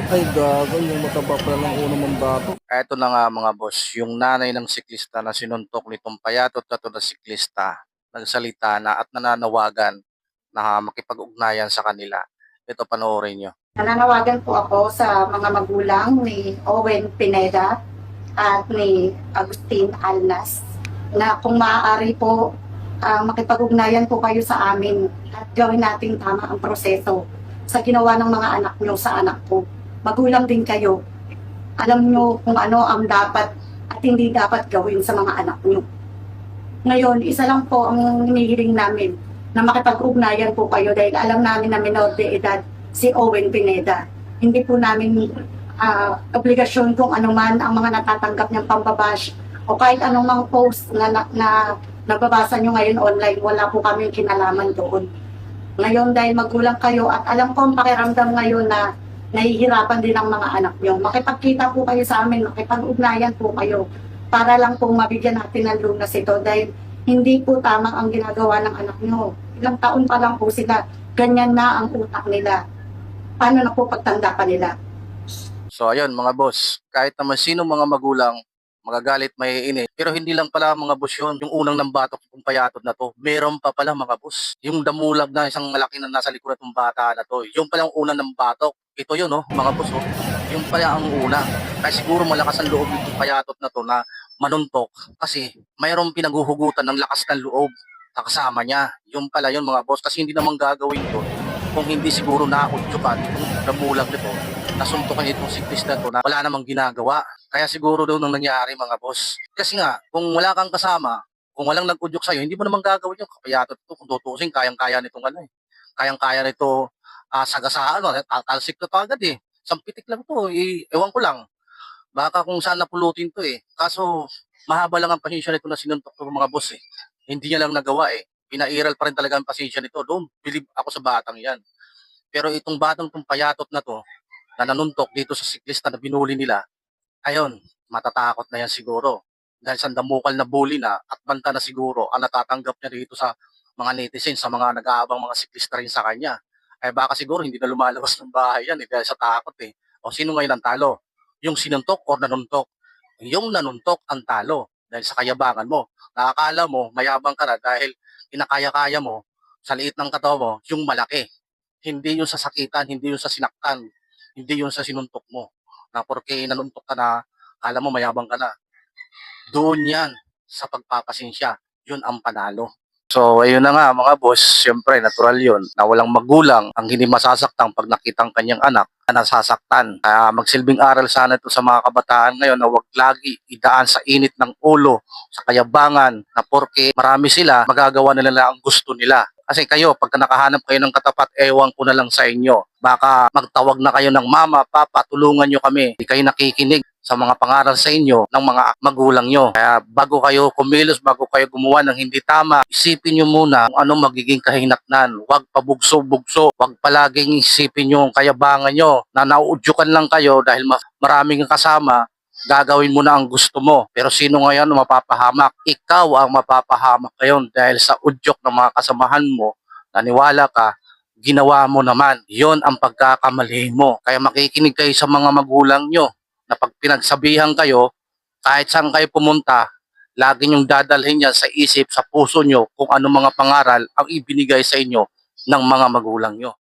Ay gago, yung mataba pala ng ulo mong bato. Eto na nga mga boss, yung nanay ng siklista na sinuntok nitong payatot na to na siklista, nagsalita na at nananawagan na makipag-ugnayan sa kanila. Ito panoorin nyo. Nananawagan po ako sa mga magulang ni Owen Pineda at ni Agustin Alnas na kung maaari po makipag-ugnayan po kayo sa amin at gawin nating tama ang proseso sa ginawa ng mga anak nyo sa anak ko. Magulang din kayo. Alam nyo kung ano ang dapat at hindi dapat gawin sa mga anak nyo. Ngayon, isa lang po ang hinihiling namin na makipag-ugnayan po kayo dahil alam namin na minor de edad si Owen Pineda. Hindi po namin obligasyon kung ano man ang mga natatanggap niyang pambabash o kahit anong mga post na nababasa niyo ngayon online, wala po kami kinalaman doon. Ngayon dahil magulang kayo at alam ko ang pakiramdam ngayon na nahihirapan din ang mga anak niyo, makipagkita po kayo sa amin, makipag-ugnayan po kayo para lang po mabigyan natin ng lunas ito dahil hindi po tama ang ginagawa ng anak niyo. Ilang taon pa lang po sila, ganyan na ang utak nila. Paano na po pagtanda pa nila? So ayun mga boss, kahit naman sino mga magulang, magagalit, maiinit. Pero hindi lang pala mga boss yun, yung unang nambatok yung payatot na to. Meron pa pala mga boss. Yung damulag na isang malaki na nasa likod ng bata na to. Yung pala yung unang nambatok. Ito yun mga boss Yung pala ang una. Kaya siguro malakas ang loob ng payatot na to na manuntok. Kasi mayroong pinaguhugutan ng lakas ng loob na kasama niya. Yung pala yun mga boss. Kasi hindi naman gagawin to kung hindi siguro naudyukan itong damulag nito, nasuntukan itong siklista to na wala namang ginagawa. Kaya siguro daw nang nangyari mga boss. Kasi nga, kung wala kang kasama, kung walang nag-udyok sa'yo, hindi mo naman gagawin yung kapayatot ito. Kung tutusin, kayang-kaya nitong kayang-kaya nito sagasaan, tatalsik na to agad Sampitik lang to, ewan ko lang. Baka kung saan napulutin to Kaso, mahaba lang ang pasensya nito na sinuntok to mga boss Hindi niya lang nagawa Pinairal pa rin talaga ang pasensya nito. Don't believe ako sa batang yan. Pero itong batang tong payatot na to, na nanuntok dito sa siklista na binuli nila, ayun, matatakot na yan siguro. Dahil sa damukal na bully na at banta na siguro ang natatanggap niya dito sa mga netizens, sa mga nag-aabang mga siklista rin sa kanya. Ay baka siguro hindi na lumalabas ng bahay yan dahil sa takot O sino ngayon ang talo? Yung sinuntok o nanuntok? Yung nanuntok ang talo dahil sa kayabangan mo. Nakakala mo, mayabang ka na dahil kinakaya-kaya mo sa liit ng katawan mo, yung malaki. Hindi yung sa sakitan, hindi yung sa sinaktan, hindi yung sa sinuntok mo. Na porque nanuntok ka na, alam mo mayabang ka na. Doon yan sa pagpapasensya. Yun ang panalo. So, ayun na nga mga boss, siyempre natural yun na walang magulang ang hindi masasaktan pag nakitang kanyang anak na nasasaktan. Kaya magsilbing aral sana ito sa mga kabataan ngayon na huwag lagi idaan sa init ng ulo, sa kayabangan, na porke marami sila, magagawa nila ang gusto nila. Kasi kayo, pagka nakahanap kayo ng katapat, ewan ko na lang sa inyo. Baka magtawag na kayo ng mama, papa, tulungan nyo kami. Hindi kayo nakikinig sa mga pangaral sa inyo ng mga magulang nyo. Kaya bago kayo kumilos, bago kayo gumawa ng hindi tama, isipin nyo muna kung anong magiging kahinatnan. Huwag pabugso-bugso. Huwag palaging isipin yung kayabangan nyo na nauudyukan lang kayo dahil maraming kasama, gagawin mo na ang gusto mo. Pero sino ngayon mapapahamak? Ikaw ang mapapahamak ngayon dahil sa udyok ng mga kasamahan mo, naniwala ka, ginawa mo naman. Yon ang pagkakamali mo. Kaya makikinig kayo sa mga magulang nyo na pag pinagsabihan kayo, kahit saan kayo pumunta, lagi nyong dadalhin yan sa isip, sa puso nyo, kung ano mga pangaral ang ibinigay sa inyo ng mga magulang nyo.